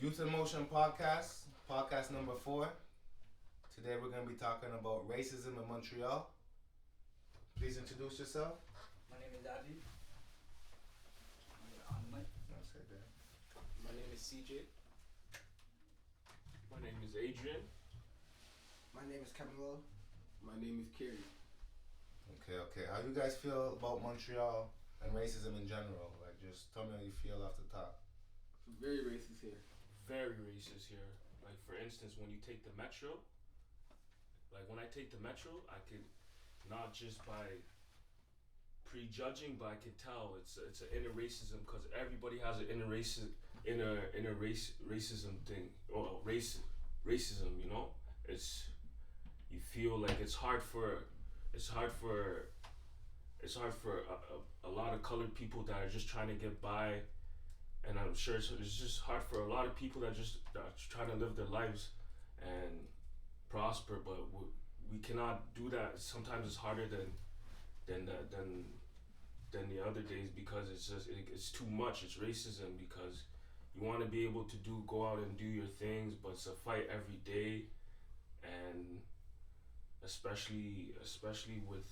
Youth in Motion podcast, podcast number 4. Today we're going to be talking about racism in Montreal. Please introduce yourself. My name is Adrien. I'll say that. My name is CJ. My name is Adrien. My name is Kemuel. My name is Keri. Okay. How do you guys feel about Montreal and racism in general? Like, just tell me how you feel off the top. Very racist here. Very racist here. Like, for instance, when you take the metro, when I take the metro, I could, not just by prejudging, but I could tell it's an inner racism because everybody has an inner racism thing or racism. You know, you feel like it's hard for a lot of colored people that are just trying to get by, and I'm sure it's just hard for a lot of people that are trying to live their lives and prosper, but we cannot do that. Sometimes it's harder than the other days because it's too much. It's racism because you want to be able to go out and do your things, but it's a fight every day, and especially with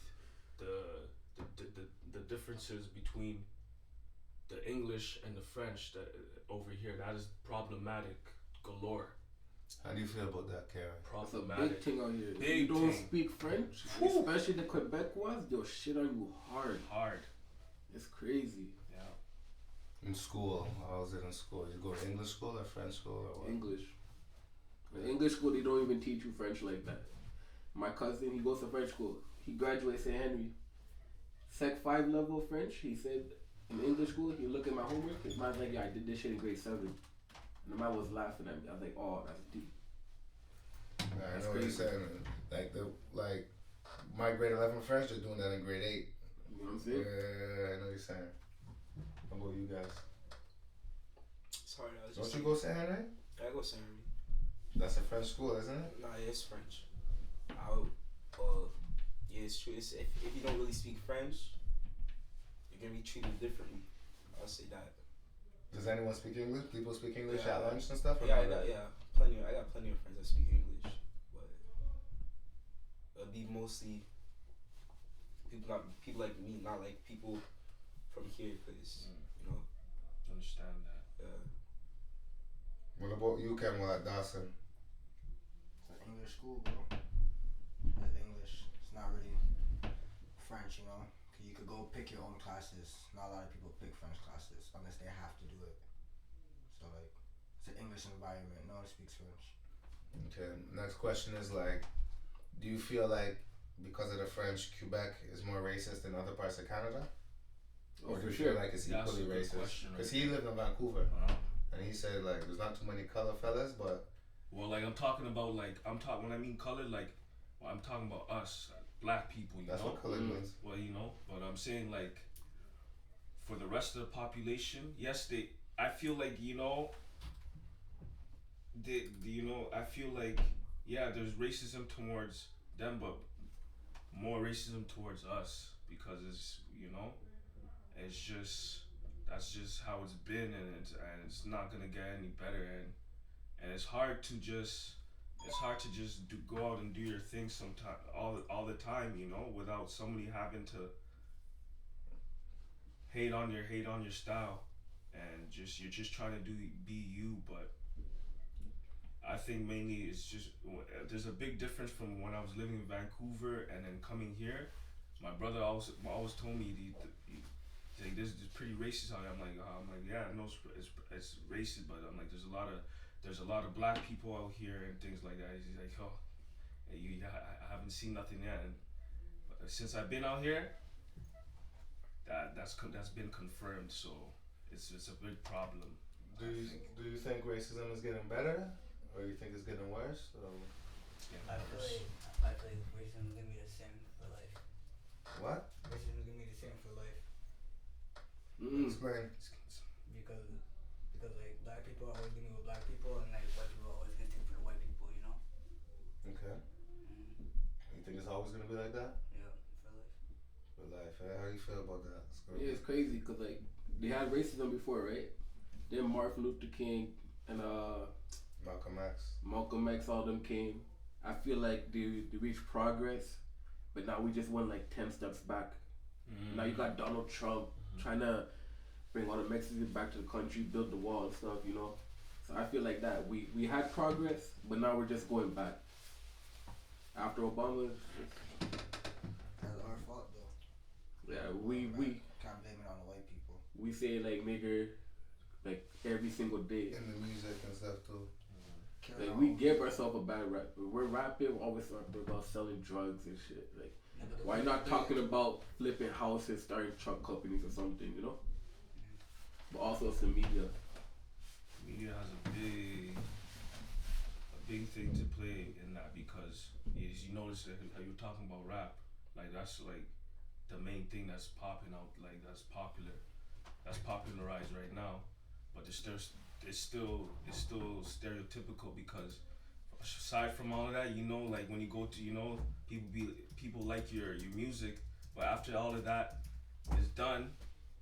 the differences between the English and the French that over here, that is problematic galore. How do you feel about that, Keri? Problematic. It's a big thing out here. Big if you don't thing. speak French, especially the Quebecois, they'll shit on you hard. It's crazy. Yeah. In school, how was it in school? You go to English school or French school or what? English. In English school, they don't even teach you French like that. My cousin, he goes to French school. He graduates St. Henry. Sec 5 level French, he said, in English school, he looked at my homework, his man's like, yeah, I did this shit in grade 7. And the man was laughing at me. I was like, oh, that's deep. Yeah, I know what you're saying. Like my grade 11 French, they're doing that in grade 8. You know what I'm saying? Yeah, I know what you're saying. How about you guys? Sorry, I was Don't just you go St. Henry? I go St. Henry. That's a French school, isn't it? Nah, it's French. Yeah, it's true. If you don't really speak French, you're gonna be treated differently. I'll say that. Does anyone speak English? People speak English Yeah. at lunch and stuff? Yeah, I got plenty of friends that speak English, but it'll be mostly people like me, not like people from here, because you know. Understand that. What about you, Kemuel, at Dawson? It's an English school, bro. It's English. It's not really French, you know. You could go pick your own classes. Not a lot of people pick French classes unless they have to do it. So like, it's an English environment. No one speaks French. Okay, next question is do you feel like because of the French, Quebec is more racist than other parts of Canada? Or do you feel like it's That's equally a good racist? question, Because right? he lived in Vancouver, Uh-huh. and he said there's not too many color fellas, but Well, I'm talking about when I mean color, I'm talking about us, black people, you that's know? what color means. Well, but I'm saying for the rest of the population, yes, I feel like, I feel like, yeah, there's racism towards them, but more racism towards us because that's just how it's been, and it's not gonna get any better, and it's hard to just go out and do your thing sometime all the time, without somebody having to hate on your style, and you're just trying to be you. But I think mainly it's just there's a big difference from when I was living in Vancouver and then coming here. My brother always told me like, this is pretty racist out here. I'm like, yeah, I know it's racist, but I'm like, there's a lot of black people out here and things like that. He's like, oh, I haven't seen nothing yet. And since I've been out here, that's been confirmed. So it's a big problem. Do you think racism is getting better, or you think it's getting worse? Or? I feel like racism is gonna be the same for life. What? Racism is gonna be the same for life Explain. because like black people are always gonna be with black people, and like white people are always gonna take for the white people, you know. Okay. You think it's always gonna be like that? Yeah, for life. For life. How do you feel about that? Yeah, it's crazy because they had racism before, right? Then Martin Luther King and Malcolm X, all them came. I feel like they reached progress, but now we just went like 10 steps back. Now you got Donald Trump trying to bring all the Mexicans back to the country, build the wall and stuff, you know. So I feel like that we had progress, but now we're just going back. After Obama, That's our fault though. yeah, we Can't blame it on the white people. we say like nigger like every single day. in the music and stuff too. Like we give ourselves a bad rap. We're rapping, we're always talking about selling drugs and shit. Like why not talking about flipping houses, starting truck companies or something, you know? But also it's the media. Media has a big thing to play in that because as you notice that how you're talking about rap, like that's like the main thing that's popping out, like that's popular, that's popularized right now. But it's still stereotypical because aside from all of that, you know, like when you go to, you know, people like your music, but after all of that is done,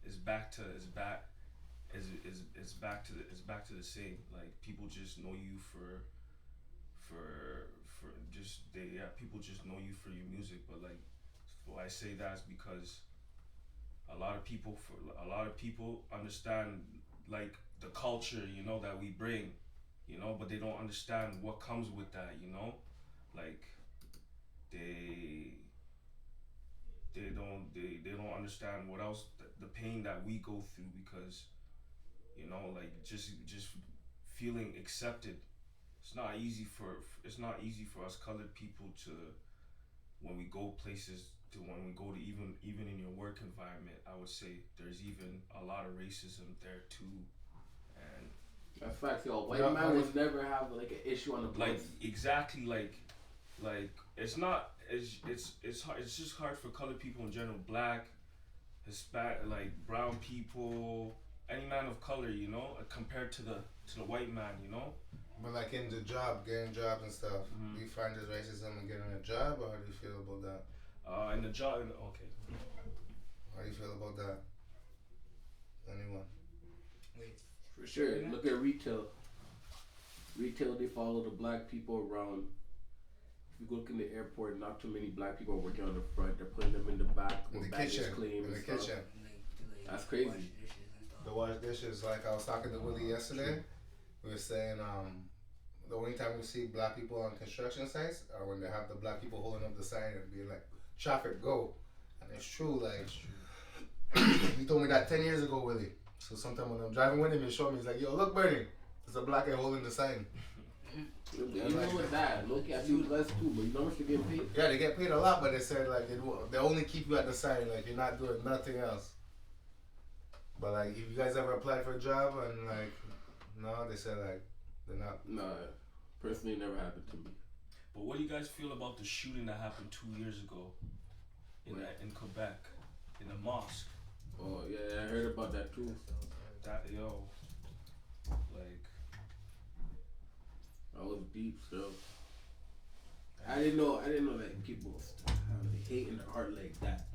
it's back to the same. Like people just know you for people just know you for your music. But like why I say that is because a lot of people understand like the culture, you know, that we bring, you know, but they don't understand what comes with that, you know, like they don't understand what else the pain that we go through because, you know, like just feeling accepted. It's not easy for us colored people to when we go places to when we go to even in your work environment. I would say there's even a lot of racism there too. And that's facts, yo. White man would never have like an issue on the bus. Like exactly, like it's not. It's hard. It's just hard for colored people in general. Black, Hispanic, like brown people, any man of color, you know, compared to the white man, you know. But like in the job, getting jobs and stuff, do you find there's racism in getting a job, or how do you feel about that? In the job, okay. How do you feel about that? Anyone? Wait. For sure. Look at retail. Retail, they follow the black people around. If you look in the airport, not too many black people are working on the front. They're putting them in the back. In the kitchen. In the kitchen. That's crazy. The wash dishes. Like I was talking to Willie yesterday. We were saying the only time we see black people on construction sites are when they have the black people holding up the sign and being like, "Traffic, go." And it's true. Like he told me that 10 years ago, Willie. So sometimes when I'm driving with him, he showed me. He's like, "Yo, look, Bernie. There's a black guy holding the sign." Even like, with that, look at you less too, but you know how much they get paid? Yeah, they get paid a lot, but they said like they only keep you at the sign, like you're not doing nothing else. But like, if you guys ever applied for a job and like, no, they said like they're not. Nah, personally, it never happened to me. But what do you guys feel about the shooting that happened 2 years ago in Quebec, in the mosque? Oh yeah, I heard about that too. That like. I was deep, so I didn't know that people have hate in their heart like that.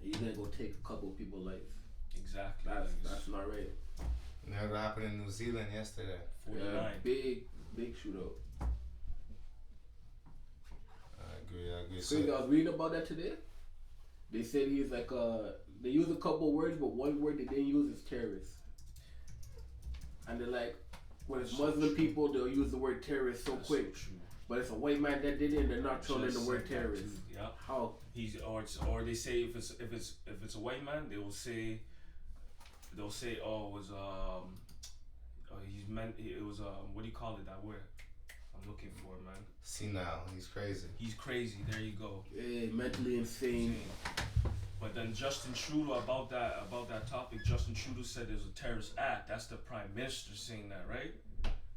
You gonna go take a couple of people's lives. Exactly. That's not right. Never happened in New Zealand yesterday. 49. Yeah, big shootout. I agree. So I was reading about that today. They said he's like they use a couple words, but one word they didn't use is terrorist. And they're like, when it's Muslim people, they'll use the word terrorist so quick. So but it's a white man that did it, and they're not throwing in the word terrorist. Yeah. How? Or they say if it's a white man, they'll say oh it was what do you call it, that word I'm looking for, man? Senile. He's crazy. He's crazy. There you go. Yeah, mentally insane. But then Justin Trudeau about that topic, Justin Trudeau said there's a terrorist act. That's the prime minister saying that, right?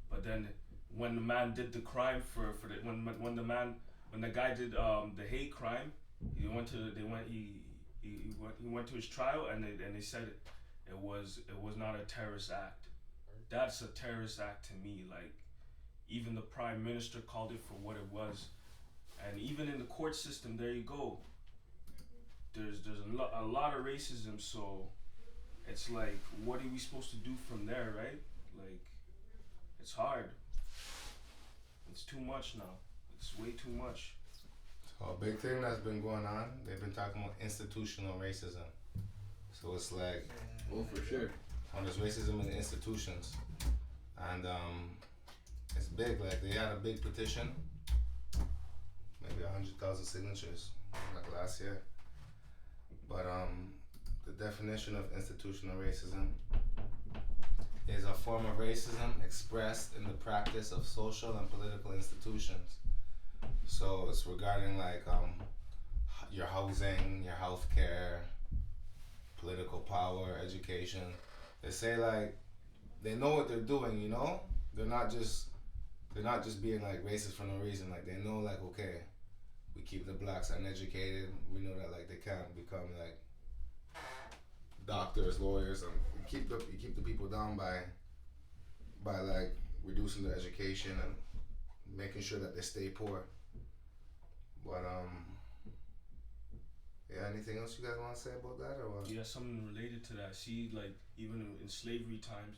But then when the man did the crime when the guy did the hate crime, he went to his trial and they said it was not a terrorist act. That's a terrorist act to me. Like even the prime minister called it for what it was, and even in the court system, there you go. There's a lot of racism, so it's like, what are we supposed to do from there, right? Like, it's hard. It's too much now. It's way too much. So a big thing that's been going on, they've been talking about institutional racism. So it's like, Oh, for sure. there's racism in the institutions, and it's big. Like they had a big petition, maybe 100,000 signatures, like last year. But the definition of institutional racism is a form of racism expressed in the practice of social and political institutions. So it's regarding like your housing, your health care, political power, education. They say like they know what they're doing, you know? They're not just being like racist for no reason. Like they know like, okay, we keep the blacks uneducated. We know that like they can't become like doctors, lawyers, and you keep the people down by like reducing their education and making sure that they stay poor. But yeah, anything else you guys want to say about that or what? Yeah, something related to that. See, like even in slavery times,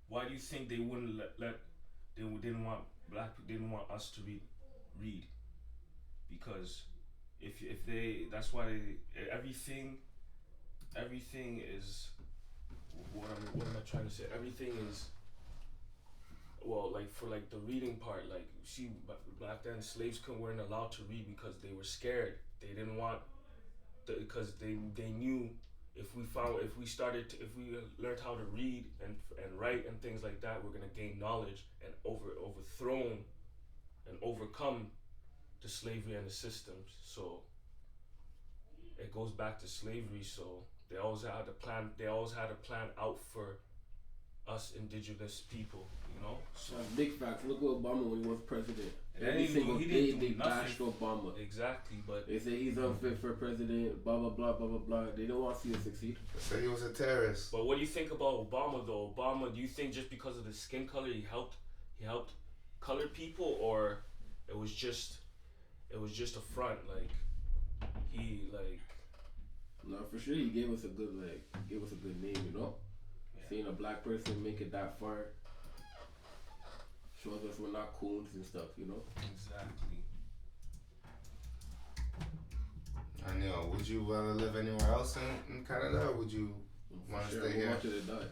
why do you think they wouldn't let they didn't want us to read? Because if they, that's why everything is what am I trying to say? Everything is, well, like for like the reading part, like see back then slaves weren't allowed to read because they were scared. They didn't want because they knew if we learned how to read and write and things like that, we're gonna gain knowledge and overthrown and overcome the slavery and the systems. So it goes back to slavery. So they always had a plan. They always had a plan out for us indigenous people, you know. So Big facts. Look at Obama when he was president. And Every single day they bashed nothing. Obama. Exactly, but They say he's unfit for president. Blah blah blah blah blah blah. They don't want to see us succeed. They say he was a terrorist. But what do you think about Obama though? Obama, do you think just because of the skin color he helped colored people, or it was just a front, like he like No, for sure he gave us a good name, you know. yeah. Seeing a black person make it that far shows us we're not coons and stuff, you know. Exactly. And would you rather live anywhere else in Canada, or would you want to stay here? Watch it die.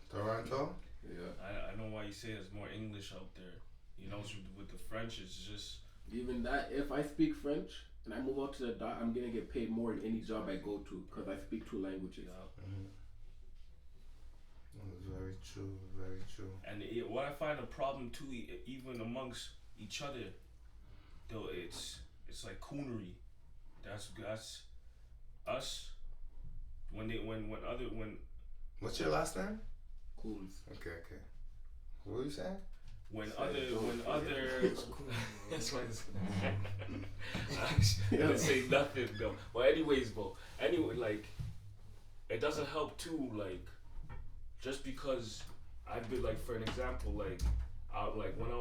Toronto? Yeah. I know why you say there's more English out there. You know, with the French, it's just Even that, if I speak French and I move out to the dot, I'm gonna get paid more in any job I go to because I speak 2 languages. Very true, very true. And what I find a problem too, even amongst each other, though, it's like coonery. That's us. When What's your last name? Coons. Okay. What were you saying? when Say other it. when other It's cool. that's why I didn't say nothing though. But anyways, bro. Anyway, like it doesn't help too. Like just because I've been like, for an example, like when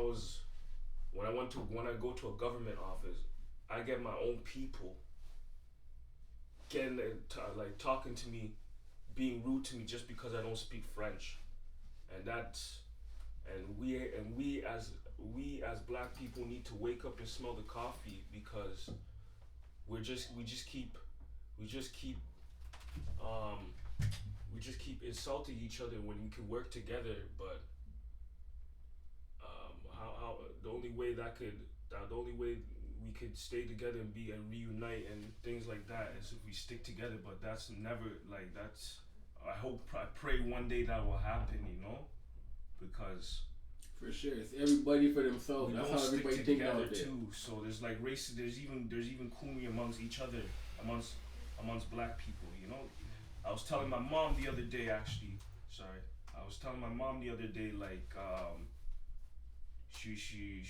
I go to a government office, I get my own people getting talking to me, being rude to me just because I don't speak French, and we as black people need to wake up and smell the coffee, because we just keep insulting each other when we can work together. But how the only way we could stay together and reunite and things like that is if we stick together. But that's never like that's. I pray one day that will happen, you know, because For sure, it's everybody for themselves. That's how everybody think out there. too. So there's like races. There's even kumi amongst each other, amongst black people. You know, I was telling my mom the other day. Actually, sorry, I was telling my mom the other day, like she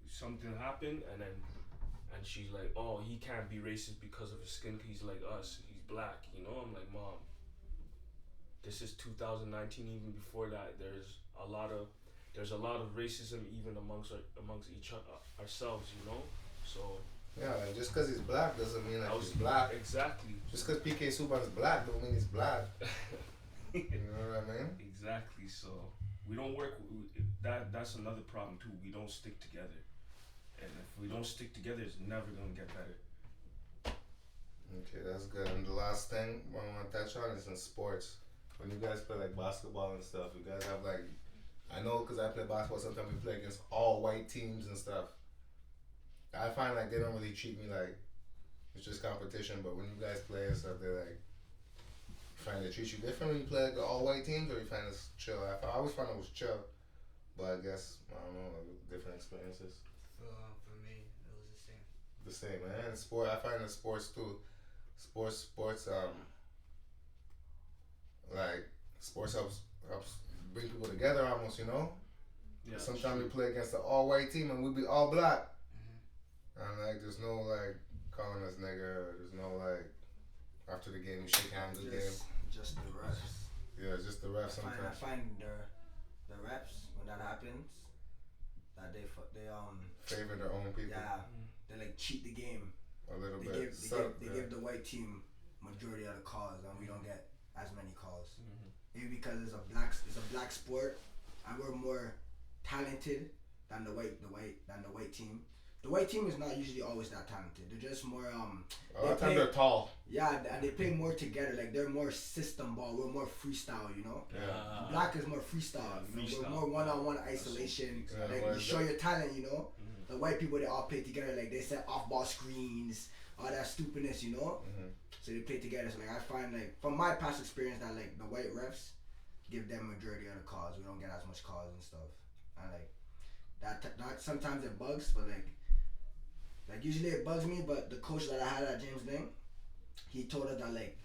something happened, and she's like, oh, he can't be racist because of his skin. He's like us. He's black. You know, I'm like, Mom, this is 2019. Even before that, there's a lot of racism even amongst each other, ourselves, you know. So yeah, like just because he's black doesn't mean like he's black. Exactly. Just because PK Subban's black don't mean he's black. You know what I mean? Exactly. So We don't work. That's another problem too. We don't stick together, and if we don't stick together, it's never gonna get better. Okay, that's good. And the last thing I want to touch on is in sports. When you guys play like basketball and stuff, you guys have like, I know because I play basketball. Sometimes we play against all white teams and stuff. I find like they don't really treat me like it's just competition. But when you guys play and stuff, they're like, find they treat you different when you play like all white teams, or you find it's chill. I always found it was chill, but I guess I don't know, like, different experiences. For me, it was the same. The same, man. Sport. I find in sports too. Sports. Like sports helps bring people together almost. You know. Yeah. Sometimes we play against an all white team and we be all black. Mm-hmm. And like, there's no like calling us nigger. There's no like after the game we shake hands. Good game. Just the refs. Yeah, just the refs I sometimes. find the refs when that happens, that they favor their own people. yeah, they like cheat the game. A little They bit. give the white team majority of the calls, and we don't get as many calls. Mm-hmm. Maybe because it's a black sport, and we're more talented than the white team. The white team is not usually always that talented. They're just more A lot of times they're tall. Yeah, and they play more together. Like they're more system ball. We're more freestyle, you know. Yeah. Black is more freestyle. You know? Freestyle. We're more one-on-one isolation. Yeah, Like you show your talent, you know. Mm-hmm. The white people, they all play together. Like they set off-ball screens, all that stupidness, you know. Mm-hmm. So they play together. So like I find like from my past experience that like the white refs give them majority of the calls. We don't get as much calls and stuff. And like that sometimes it bugs, but like usually it bugs me. But the coach that I had at James Lane, he told us that like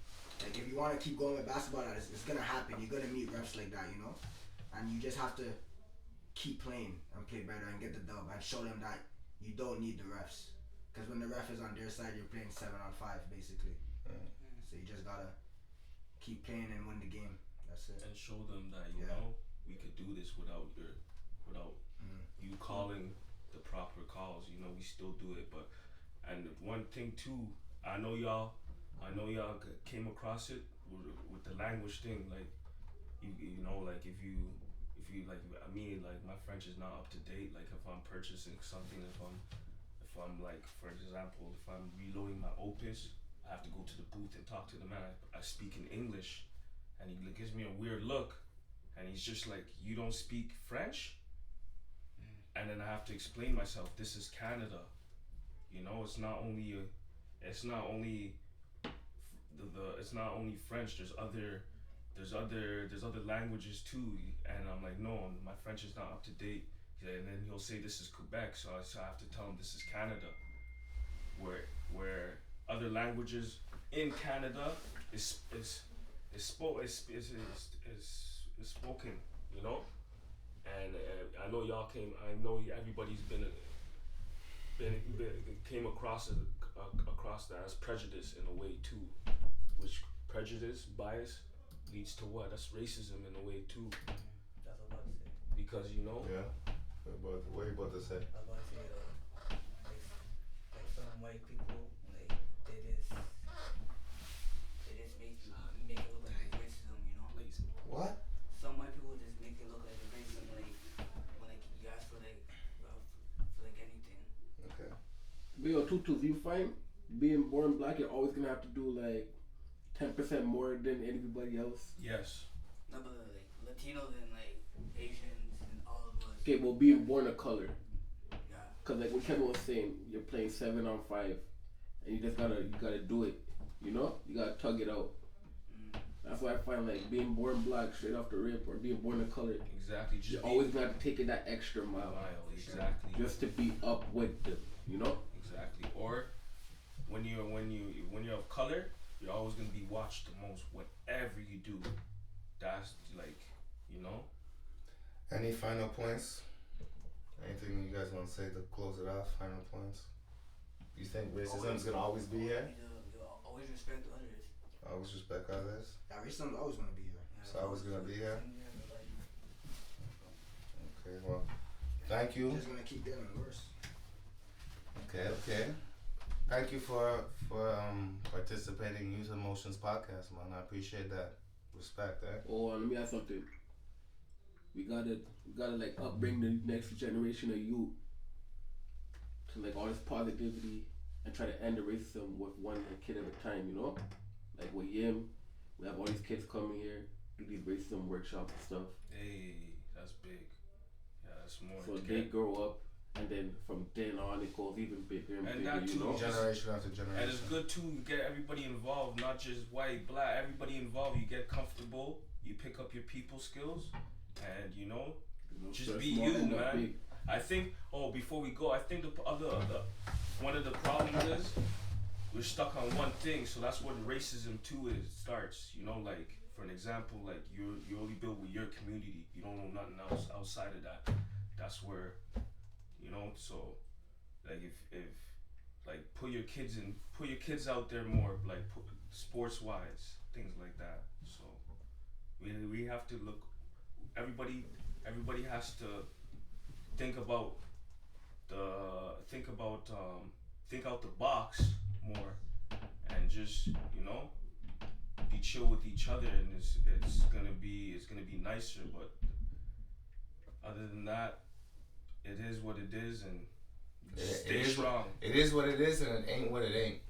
if you want to keep going with basketball, that it's gonna happen. You're gonna meet refs like that, you know. And you just have to keep playing and play better and get the dub and show them that you don't need the refs. Because when the ref is on their side, you're playing 7-on-5 basically. So you just gotta keep playing and win the game. That's it. And show them that you know we could do this without you calling the proper calls. You know, we still do it. But and one thing too, I know y'all came across it with the language thing. Like you know, like if you like, I mean, like my French is not up to date. Like if I'm purchasing something, if I'm like, for example, if I'm reloading my Opus, I have to go to the booth and talk to the man. I speak in English, and he gives me a weird look, and he's just like, "You don't speak French?" And then I have to explain myself. This is Canada, you know. It's not only French. There's other languages too. And I'm like, no, my French is not up to date. And then he'll say this is Quebec, so I have to tell him this is Canada, where other languages in Canada is spoken, you know. And I know y'all everybody's came across that as prejudice in a way too, which prejudice, bias leads to what? That's racism in a way too. That's what I was about to say. Because you know. Yeah. What are you about to say? I was about to say like some white people, like they just make it look like racism, you know. What? Some white people just make it look like racism, like when like you ask for like anything. Okay. But yo, Tutu, do you find being born black, you're always gonna have to do like 10% more than anybody else? Yes. No, but like Latinos and like Asians and all of us. Okay, well, being born a color. Yeah. Cause like what Kemuel was saying, you're playing 7-on-5, and you just gotta do it. You know, you gotta tug it out. That's why I find like being born black straight off the rip, or being born a color. Exactly. You're always gonna have to take it that extra mile. Exactly. Just to be up with them. You know. Exactly. Or when you're of color, you're always gonna be watched the most. Whatever you do, that's like, you know. Any final points? Anything you guys want to say to close it off? Final points? You think racism is gonna always be here? You always respect others. Always respect others. Yeah, racism's always gonna be here. It's always gonna be here. Okay, well, thank you. It's just gonna keep getting worse. Okay. Thank you for participating in Use Emotions podcast, man. I appreciate that. Respect, eh? Oh, let me ask something. we gotta like upbring the next generation of youth to like all this positivity and try to end the racism with one kid at a time, you know? Like with Y.I.M, we have all these kids coming here, do these racism workshops and stuff. Hey, that's big. Yeah, that's more. So they grow up, and then from then on it goes even bigger and bigger, that too, you know? Generation after generation. And it's good too, you get everybody involved, not just white, black, everybody involved. You get comfortable, you pick up your people skills, and you know, just be you, man. Big. I think, before we go, I think the one of the problems is we're stuck on one thing, so that's what racism too starts, you know, like, for an example, like, you only build with your community, you don't know nothing else outside of that. That's where, you know, so, like, if like, put your kids out there more, like, sports-wise, things like that, so, we have to look, everybody has to think out the box more, and just, you know, be chill with each other, and it's gonna be nicer. But other than that, it is what it is, and stay strong. It is what it is, and it ain't what it ain't.